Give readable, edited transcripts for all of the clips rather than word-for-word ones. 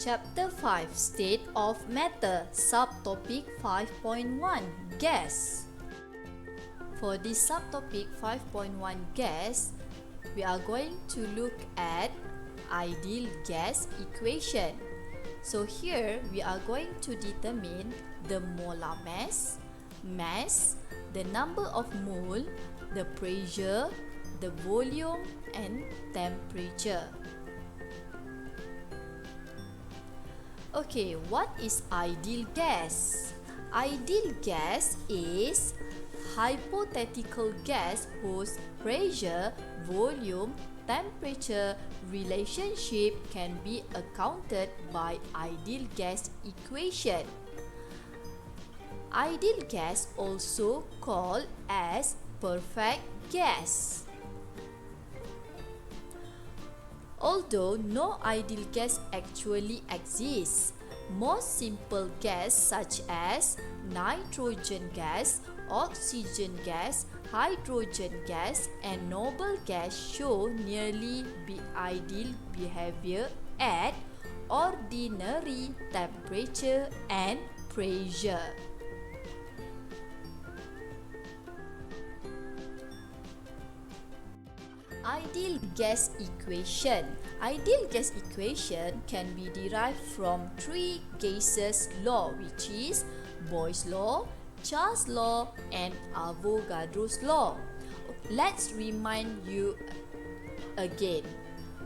Chapter 5 State of Matter, Subtopic 5.1 Gas. For this subtopic 5.1 Gas, we are going to look at ideal gas equation. So here we are going to determine the molar mass, the number of mole, the pressure, the volume and temperature. Okay, what is ideal gas? Ideal gas is hypothetical gas whose pressure, volume, temperature relationship can be accounted by ideal gas equation. Ideal gas also called as perfect gas. Although no ideal gas actually exists, most simple gas such as nitrogen gas, oxygen gas, hydrogen gas and noble gas show nearly ideal behavior at ordinary temperature and pressure. Ideal gas equation. Ideal gas equation can be derived from three gases law, which is Boyle's law, Charles' law and Avogadro's law. Let's remind you again.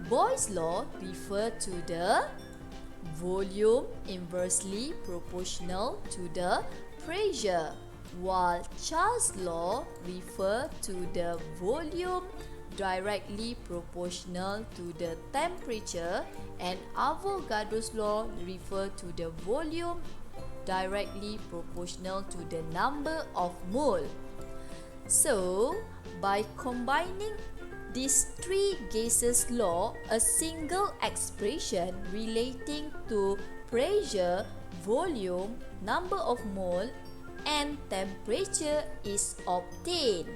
Boyle's law refers to the volume inversely proportional to the pressure, while Charles' law refers to the volume directly proportional to the temperature, and Avogadro's law refers to the volume directly proportional to the number of mole. So, by combining these three gases law, a single expression relating to pressure, volume, number of mole, and temperature is obtained.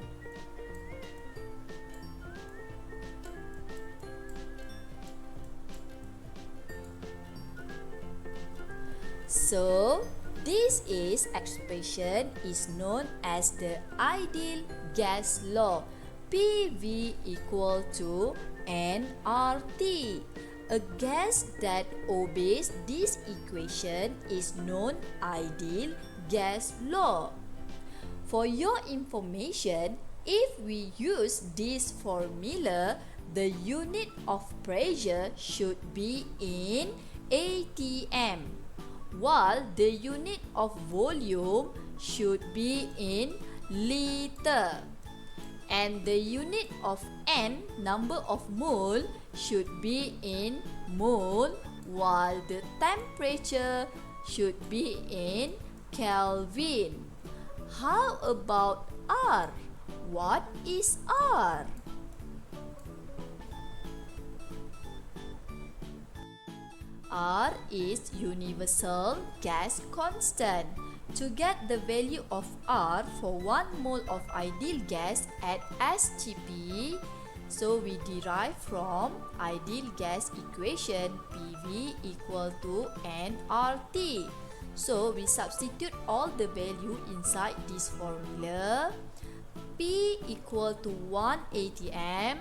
So, this expression is known as the ideal gas law, PV equal to nRT. A gas that obeys this equation is known ideal gas law. For your information, if we use this formula, the unit of pressure should be in atm, while the unit of volume should be in liter, and the unit of N, number of mole, should be in mole, while the temperature should be in Kelvin. How about R? What is R? R is universal gas constant. To get the value of R for 1 mole of ideal gas at STP, so we derive from ideal gas equation PV equal to nRT. So we substitute all the value inside this formula. P equal to 1 atm,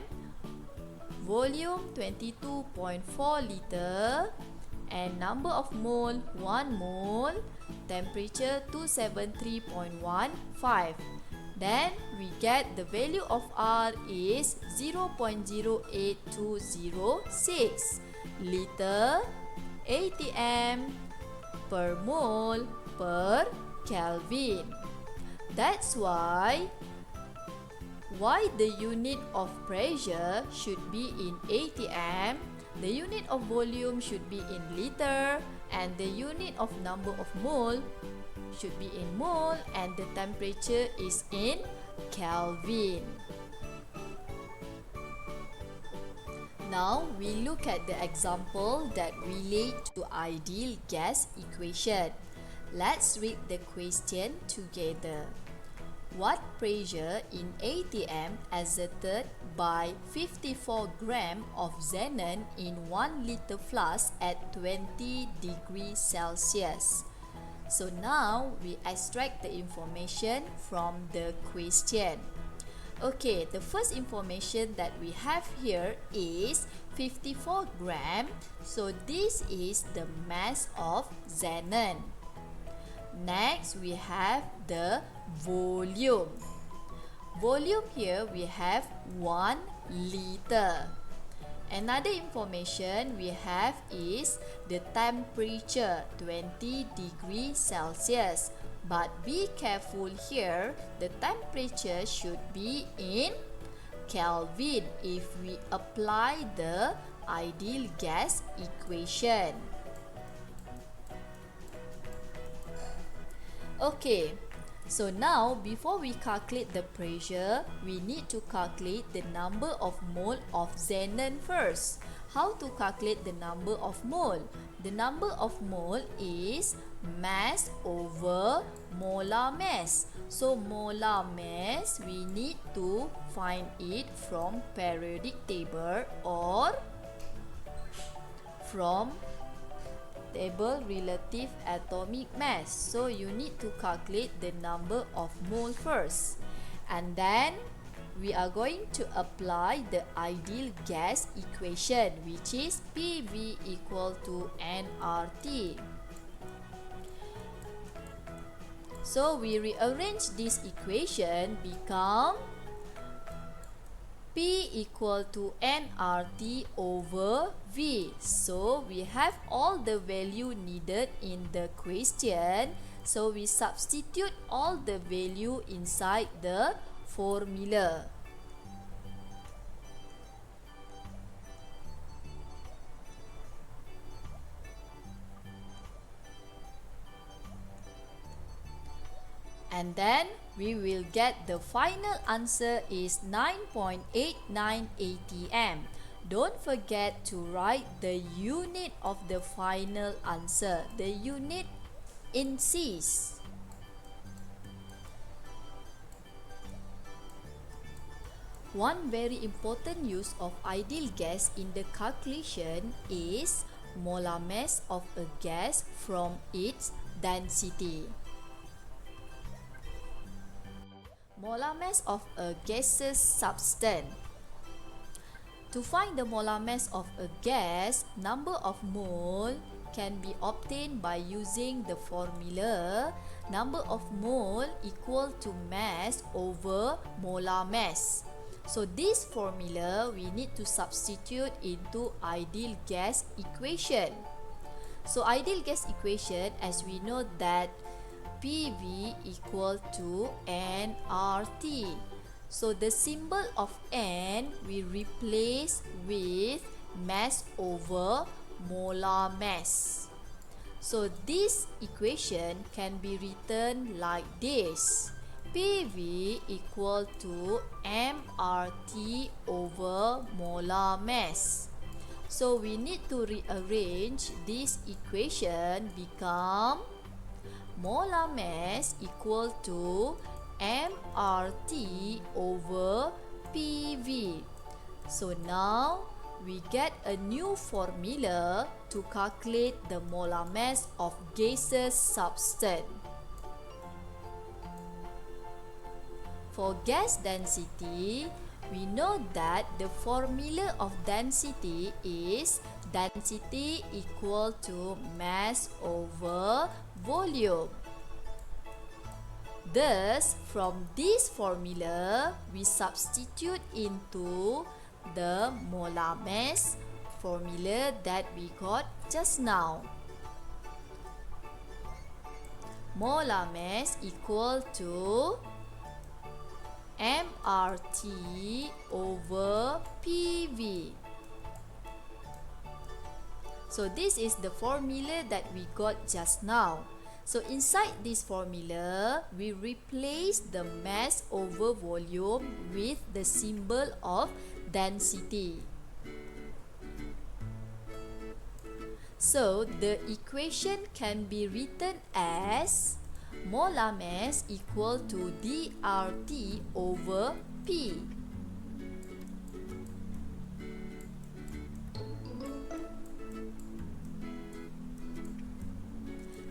volume 22.4 liter, and number of mole 1 mole, temperature 273.15. Then we get the value of R is 0.08206 liter atm per mole per Kelvin. That's why the unit of pressure should be in atm, the unit of volume should be in liter, and the unit of number of mole should be in mole, and the temperature is in Kelvin. Now we look at the example that relate to ideal gas equation. Let's read the question together. What pressure in ATM exerted by 54 gram of xenon in 1 liter flask at 20 degrees Celsius? So now we extract the information from the question. Okay, the first information that we have here is 54 gram. So this is the mass of xenon. Next, we have the volume. Volume here we have 1 liter. Another information we have is the temperature 20 degrees Celsius. But be careful here, the temperature should be in Kelvin if we apply the ideal gas equation. Okay, so now before we calculate the pressure, we need to calculate the number of mole of xenon first. How to calculate the number of mole? The number of mole is mass over molar mass. So molar mass, we need to find it from periodic table or from table relative atomic mass. So you need to calculate the number of mole first, and then we are going to apply the ideal gas equation, which is PV equal to nRT. So we rearrange this equation become P equal to nRT over V. So we have all the value needed in the question. So we substitute all the value inside the formula. And then we will get the final answer is 9.89 ATM. Don't forget to write the unit of the final answer, the unit in Cs. One very important use of ideal gas in the calculation is molar mass of a gas from its density. Molar mass of a gaseous substance. To find the molar mass of a gas, number of mole can be obtained by using the formula number of mole equal to mass over molar mass. So this formula we need to substitute into ideal gas equation. So ideal gas equation, as we know that PV equal to nRT. So the symbol of N we replace with mass over molar mass. So this equation can be written like this. PV equal to mRT over molar mass. So we need to rearrange this equation become molar mass equal to mRT over PV. So now we get a new formula to calculate the molar mass of gaseous substance. For gas density, we know that the formula of density is density equal to mass over volume. Thus, from this formula, we substitute into the molar mass formula that we got just now. Molar mass equal to mRT over PV. So this is the formula that we got just now. So inside this formula, we replace the mass over volume with the symbol of density. So the equation can be written as Molar mass equal to dRT over P.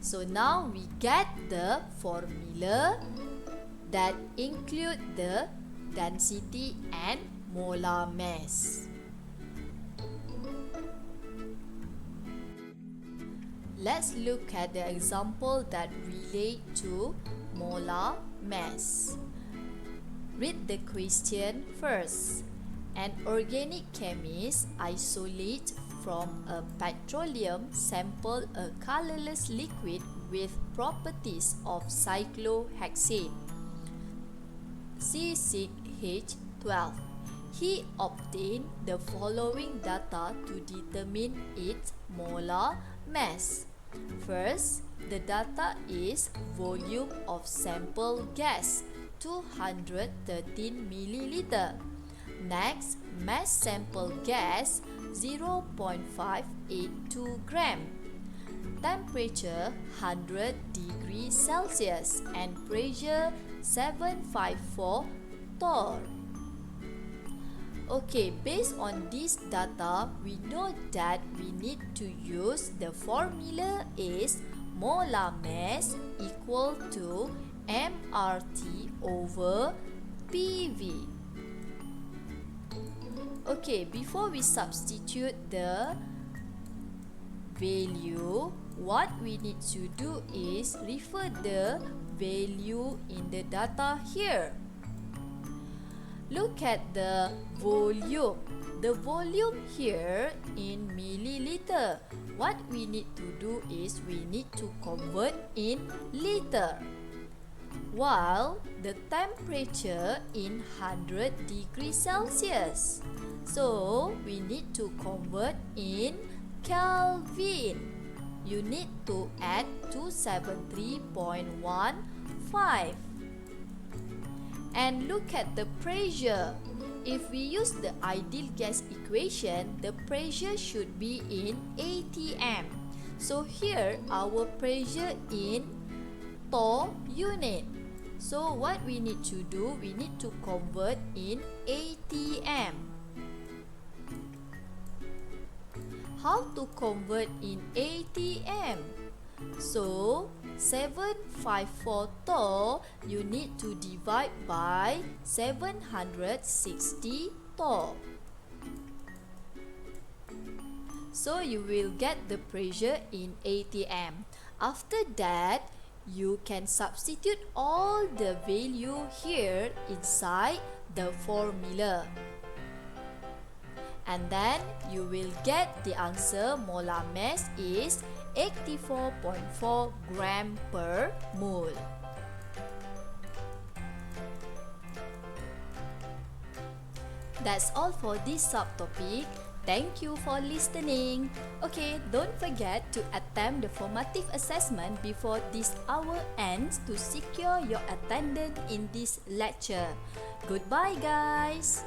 So now we get the formula that include the density and molar mass. Let's look at the example that relate to molar mass. Read the question first. An organic chemist isolate from a petroleum sample a colorless liquid with properties of cyclohexane C6H12. He obtained the following data to determine its molar mass. First, the data is volume of sample gas 213 milliliter. Next, mass sample gas 0.582 gram. Temperature 100 degrees Celsius and pressure 754 torr. Okay, based on this data, we know that we need to use the formula is molar mass equal to MRT over PV. Okay, before we substitute the value, what we need to do is refer the value in the data here. Look at the volume. The volume here in milliliter. What we need to do is we need to convert in liter. While the temperature in 100 degrees Celsius. So we need to convert in Kelvin. You need to add 273.15. And look at the pressure. If we use the ideal gas equation, the pressure should be in atm. So here our pressure in torr unit. So what we need to do, we need to convert in atm. How to convert in atm? So 754 torr, you need to divide by 760 torr. So you will get the pressure in atm. After that, you can substitute all the value here inside the formula. And then you will get the answer. Molar mass is 84.4 gram per mole. That's all for this subtopic. Thank you for listening. Okay, don't forget to attempt the formative assessment before this hour ends to secure your attendance in this lecture. Goodbye, guys.